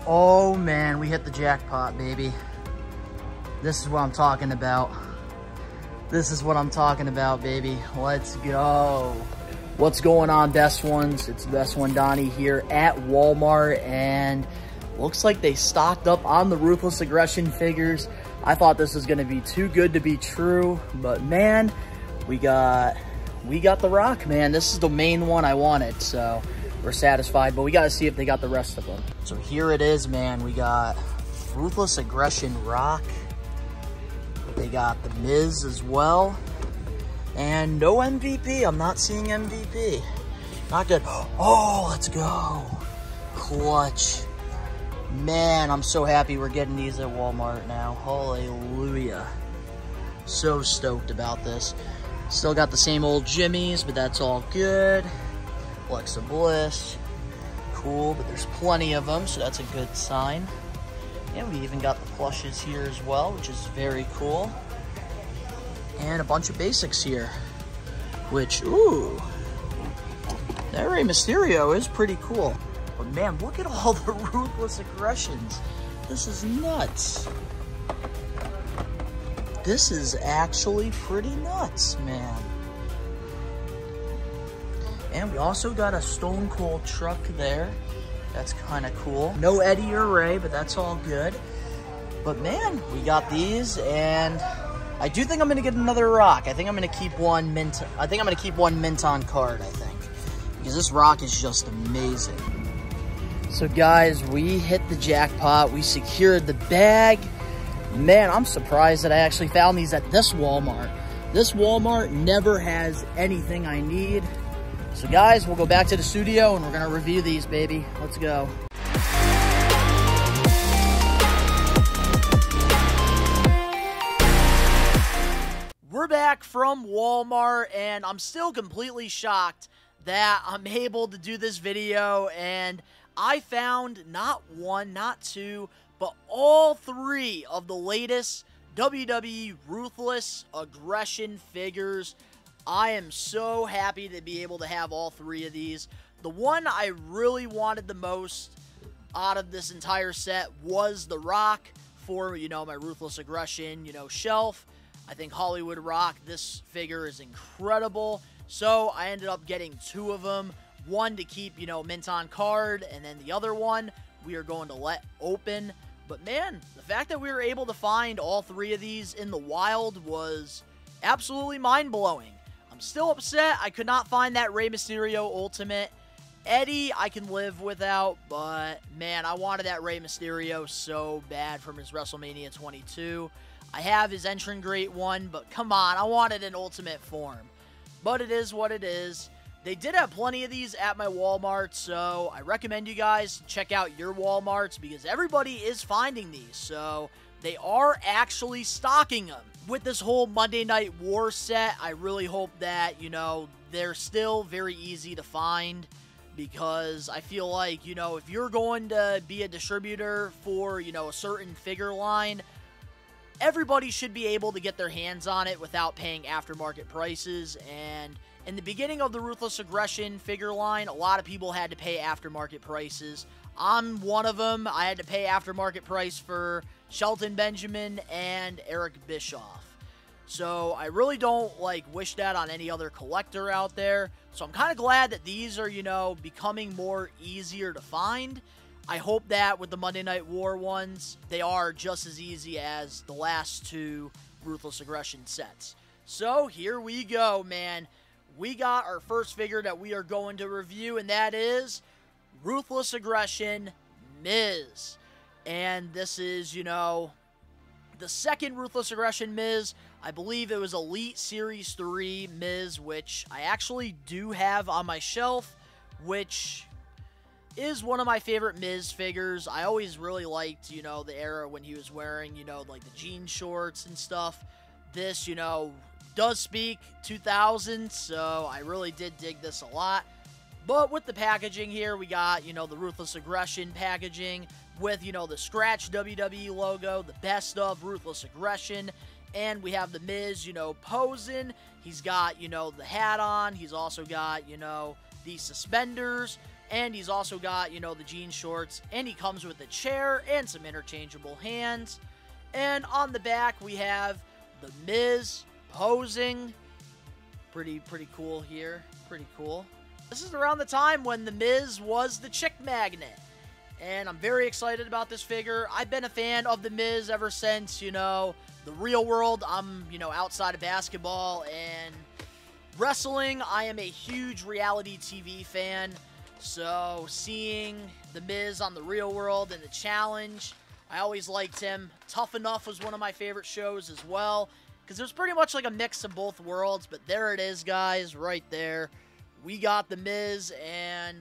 Oh man, we hit the jackpot, baby. This is what I'm talking about. This is what I'm talking about, baby. Let's go. What's going on, best ones? It's Best One Donnie here at Walmart, and looks like they stocked up on the Ruthless Aggression figures. I thought this was gonna be too good to be true, but man, we got the Rock, man. This is the main one I wanted, so we're satisfied, but we gotta see if they got the rest of them. So here it is, man. We got Ruthless Aggression Rock. They got the Miz as well. And no MVP. I'm not seeing MVP. Not good. Oh, let's go. Clutch. Man, I'm so happy we're getting these at Walmart now. Hallelujah. So stoked about this. Still got the same old Jimmies, but that's all good. Alexa Bliss. Cool, but there's plenty of them, so that's a good sign. And we even got the plushes here as well, which is very cool. And a bunch of basics here, which, ooh, that Rey Mysterio is pretty cool. But man, look at all the Ruthless Aggressions. This is nuts. This is actually pretty nuts, man. And we also got a Stone Cold truck there. That's kind of cool. No Eddie or Ray, but that's all good. But man, we got these, and I do think I'm gonna get another Rock. I think I'm gonna keep one mint. I think I'm gonna keep one mint on card, I think. Because this Rock is just amazing. So guys, we hit the jackpot. We secured the bag. Man, I'm surprised that I actually found these at this Walmart. This Walmart never has anything I need. So guys, we'll go back to the studio and we're gonna review these, baby. Let's go. We're back from Walmart, and I'm still completely shocked that I'm able to do this video, and I found not one, not two, but all three of the latest WWE Ruthless Aggression figures. I am so happy to be able to have all three of these. The one I really wanted the most out of this entire set was the Rock for, you know, my Ruthless Aggression, you know, shelf. I think Hollywood Rock, this figure is incredible. So I ended up getting two of them. One to keep, you know, mint on card, and then the other one we are going to let open. But man, the fact that we were able to find all three of these in the wild was absolutely mind-blowing. I'm still upset I could not find that Rey Mysterio Ultimate. Eddie, I can live without, but man, I wanted that Rey Mysterio so bad from his WrestleMania 22. I have his Entrant Great one, but come on, I wanted an Ultimate form. But it is what it is. They did have plenty of these at my Walmart, so I recommend you guys check out your Walmarts because everybody is finding these, so they are actually stocking them. With this whole Monday Night War set, I really hope that, you know, they're still very easy to find because I feel like, you know, if you're going to be a distributor for, you know, a certain figure line, everybody should be able to get their hands on it without paying aftermarket prices. And in the beginning of the Ruthless Aggression figure line, a lot of people had to pay aftermarket prices. I'm one of them. I had to pay aftermarket price for Shelton Benjamin and Eric Bischoff. So I really don't wish that on any other collector out there. So I'm kind of glad that these are, you know, becoming more easier to find. I hope that with the Monday Night War ones, they are just as easy as the last two Ruthless Aggression sets. So here we go, man. We got our first figure that we are going to review, and that is Ruthless Aggression Miz. And this is, you know, the second Ruthless Aggression Miz. I believe it was Elite Series 3 Miz, which I actually do have on my shelf, which is one of my favorite Miz figures. I always really liked, you know, the era when he was wearing, you know, like the jean shorts and stuff. This, you know, does speak 2000, so I really did dig this a lot. But with the packaging here, we got, you know, the Ruthless Aggression packaging with, you know, the scratch WWE logo, the best of Ruthless Aggression, and we have the Miz, you know, posing. He's got, you know, the hat on. He's also got, you know, the suspenders. And he's also got, you know, the jean shorts, and he comes with a chair and some interchangeable hands. And on the back, we have The Miz posing. Pretty cool here. Pretty cool. This is around the time when The Miz was the chick magnet. And I'm very excited about this figure. I've been a fan of The Miz ever since, you know, the real world. I'm, you know, outside of basketball and wrestling. I am a huge reality TV fan. So seeing The Miz on the real world and the challenge, I always liked him. Tough Enough was one of my favorite shows as well, because it was pretty much like a mix of both worlds. But there it is, guys, right there. We got The Miz, and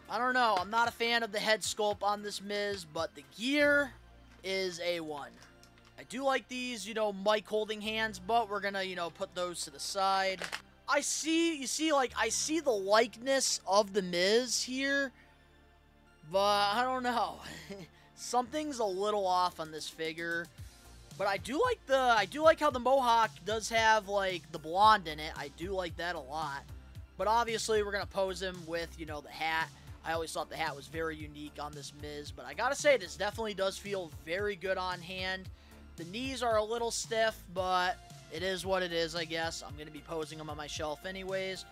I don't know. I'm not a fan of the head sculpt on this Miz, but the gear is A1. I do like these, you know, mic holding hands, but we're gonna, you know, put those to the side. I see the likeness of The Miz here, but I don't know. Something's a little off on this figure. But I do like how the mohawk does have, like, the blonde in it. I do like that a lot. But obviously, we're gonna pose him with, you know, the hat. I always thought the hat was very unique on this Miz, but I gotta say, this definitely does feel very good on hand. The knees are a little stiff, but it is what it is, I guess. I'm going to be posing him on my shelf anyways.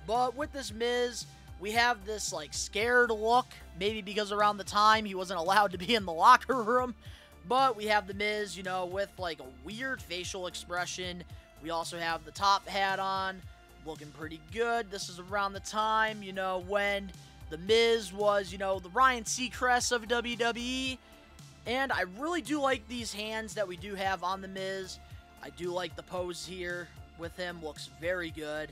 But with this Miz, we have this, like, scared look. Maybe because around the time he wasn't allowed to be in the locker room. But we have the Miz, you know, with, like, a weird facial expression. We also have the top hat on, looking pretty good. This is around the time, you know, when the Miz was, you know, the Ryan Seacrest of WWE. And I really do like these hands that we do have on the Miz. I do like the pose here with him. Looks very good.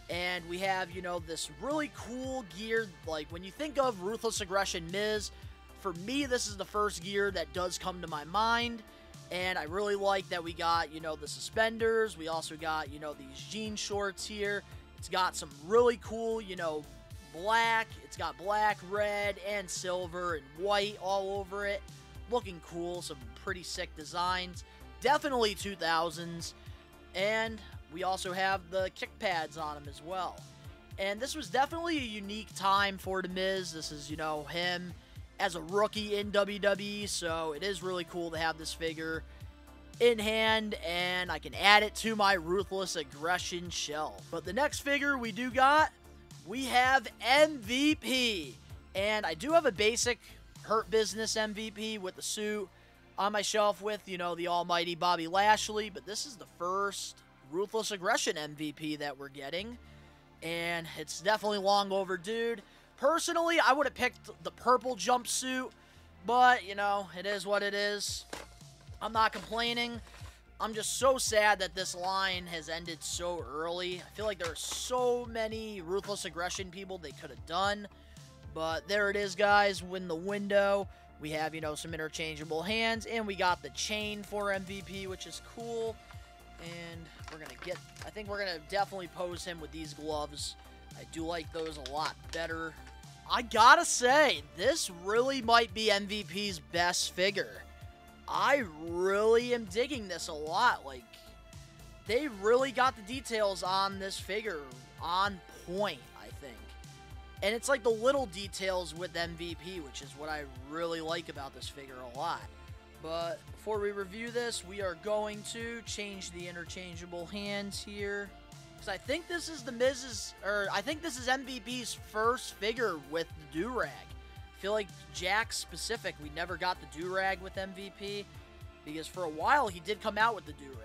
And we have, you know, this really cool gear. Like, when you think of Ruthless Aggression Miz, for me, this is the first gear that does come to my mind. And I really like that we got, you know, the suspenders. We also got, you know, these jean shorts here. It's got some really cool, you know, black. It's got black, red, and silver, and white all over it. Looking cool. Some pretty sick designs. Definitely 2000s. And we also have the kick pads on him as well. And this was definitely a unique time for The Miz. This is, you know, him as a rookie in WWE. So it is really cool to have this figure in hand. And I can add it to my Ruthless Aggression shelf. But the next figure we got, we have MVP. And I do have a basic Hurt Business MVP with the suit on my shelf with, you know, the almighty Bobby Lashley. But this is the first Ruthless Aggression MVP that we're getting. And it's definitely long overdue. Personally, I would have picked the purple jumpsuit. But, you know, it is what it is. I'm not complaining. I'm just so sad that this line has ended so early. I feel like there are so many Ruthless Aggression people they could have done. But there it is, guys. In the window, we have, you know, some interchangeable hands. And we got the chain for MVP, which is cool. And we're going to I think we're going to definitely pose him with these gloves. I do like those a lot better. I gotta say, this really might be MVP's best figure. I really am digging this a lot. Like, they really got the details on this figure on point, I think. And it's like the little details with MVP, which is what I really like about this figure a lot. But before we review this, we are going to change the interchangeable hands here. Because I think this is I think this is MVP's first figure with the do-rag. I feel like Jack specific, we never got the do-rag with MVP. Because for a while, he did come out with the do-rag.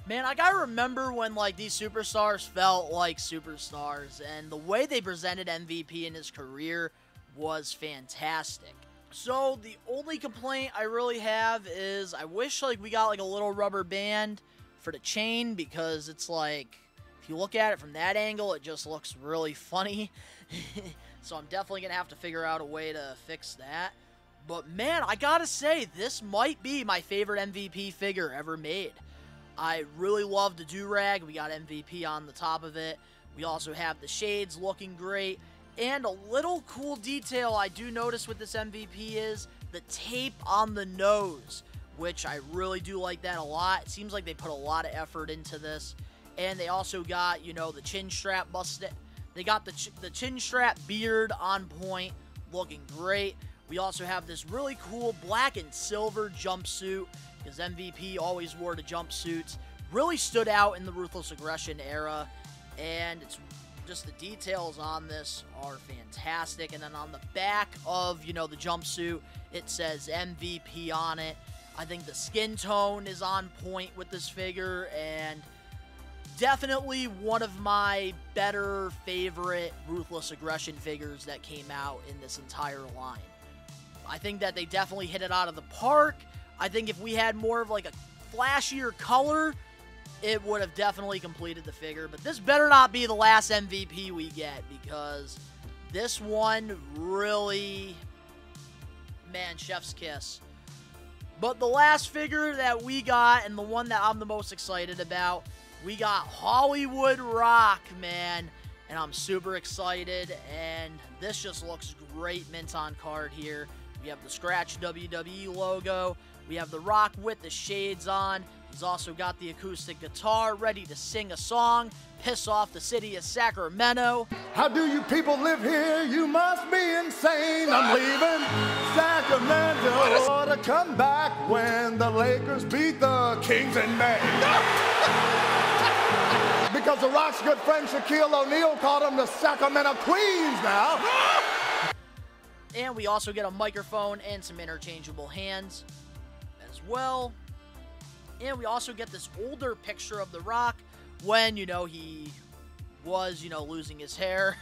Man, I gotta remember when, like, these superstars felt like superstars. And the way they presented MVP in his career was fantastic. So, the only complaint I really have is I wish, like, we got, like, a little rubber band for the chain. Because it's, like, if you look at it from that angle, it just looks really funny. So, I'm definitely gonna have to figure out a way to fix that. But, man, I gotta say, this might be my favorite MVP figure ever made. I really love the do-rag. We got MVP on the top of it. We also have the shades looking great. And a little cool detail I do notice with this MVP is the tape on the nose, which I really do like that a lot. It seems like they put a lot of effort into this. And they also got, you know, the chin strap busted. They got the chin strap beard on point, looking great. We also have this really cool black and silver jumpsuit, because MVP always wore the jumpsuits. Really stood out in the Ruthless Aggression era, and it's just the details on this are fantastic. And then on the back of, the jumpsuit, it says MVP on it. I think the skin tone is on point with this figure, and definitely one of my better favorite Ruthless Aggression figures that came out in this entire line. I think that they definitely hit it out of the park. I think if we had more of like a flashier color, it would have definitely completed the figure. But this better not be the last MVP we get, because this one really, man, chef's kiss. But the last figure that we got, and the one that I'm the most excited about, we got Hollywood Rock, man. And I'm super excited, and this just looks great mint on card here. We have the scratch WWE logo. We have the Rock with the shades on. He's also got the acoustic guitar ready to sing a song, piss off the city of Sacramento. How do you people live here? You must be insane. I'm leaving Sacramento. Ought to come back when the Lakers beat the Kings in May. Because the Rock's good friend Shaquille O'Neal called them the Sacramento Queens now. And we also get a microphone and some interchangeable hands as well. And we also get this older picture of The Rock when, he was, losing his hair.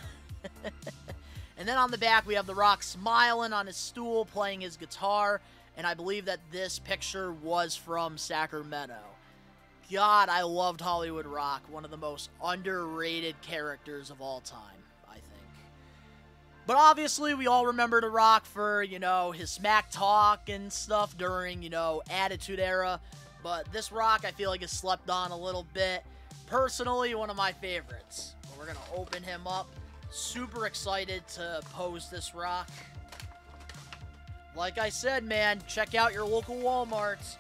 And then on the back, we have The Rock smiling on his stool, playing his guitar. And I believe that this picture was from Sacramento. God, I loved Hollywood Rock. One of the most underrated characters of all time, I think. But obviously, we all remember The Rock for, his smack talk and stuff during, Attitude Era. But this Rock, I feel like, is slept on a little bit. Personally, one of my favorites. But we're going to open him up. Super excited to pose this Rock. Like I said, man, check out your local Walmarts,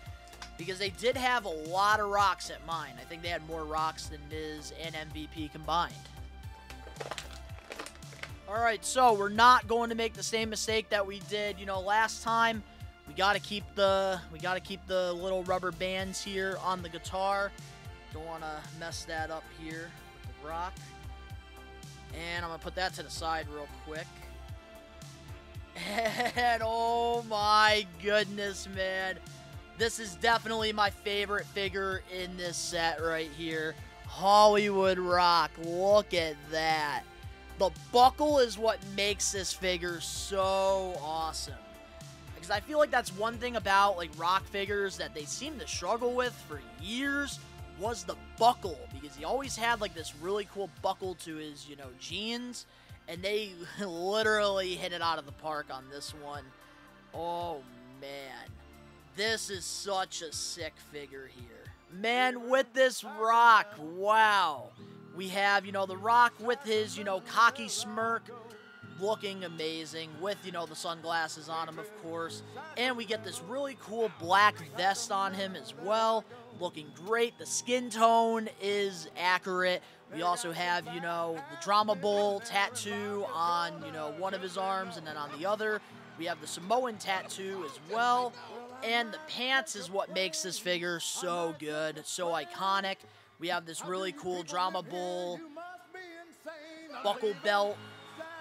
because they did have a lot of Rocks at mine. I think they had more Rocks than Miz and MVP combined. Alright, so we're not going to make the same mistake that we did, last time. We gotta keep the little rubber bands here on the guitar. Don't want to mess that up here with the Rock. And I'm gonna put that to the side real quick. And oh my goodness, man. This is definitely my favorite figure in this set right here. Hollywood Rock. Look at that. The buckle is what makes this figure so awesome. Because I feel like that's one thing about Rock figures that they seem to struggle with for years, was the buckle. Because he always had this really cool buckle to his, jeans. And they literally hit it out of the park on this one. Oh, man. This is such a sick figure here. Man, with this Rock, wow. We have, the Rock with his, cocky smirk, looking amazing, with, the sunglasses on him, of course. And we get this really cool black vest on him as well, looking great. The skin tone is accurate. We also have, the Drama Bowl tattoo on, one of his arms, and then on the other, we have the Samoan tattoo as well. And the pants is what makes this figure so good, so iconic. We have this really cool Drama Bowl buckle belt,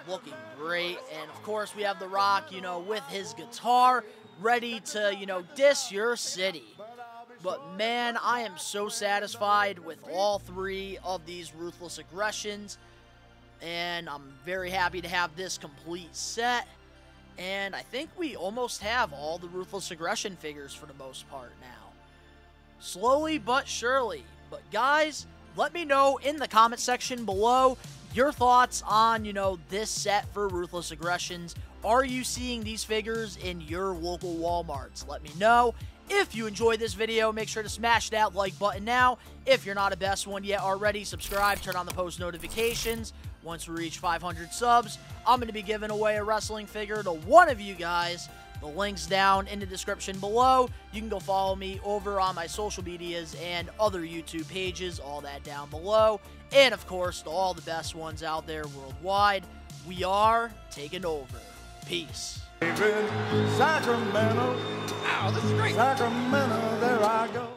looking great. And, of course, we have The Rock, with his guitar, ready to, diss your city. But, man, I am so satisfied with all three of these Ruthless Aggressions. And I'm very happy to have this complete set. And I think we almost have all the Ruthless Aggression figures for the most part now. Slowly but surely. But guys, let me know in the comment section below your thoughts on, this set for Ruthless Aggressions. Are you seeing these figures in your local Walmarts? Let me know. If you enjoyed this video, make sure to smash that like button now. If you're not a best one yet already, subscribe, turn on the post notifications. Once we reach 500 subs, I'm going to be giving away a wrestling figure to one of you guys. The link's down in the description below. You can go follow me over on my social medias and other YouTube pages, all that down below. And of course, to all the best ones out there worldwide, we are taking over. Peace. Sacramento, Wow, this is great. Sacramento, there I go.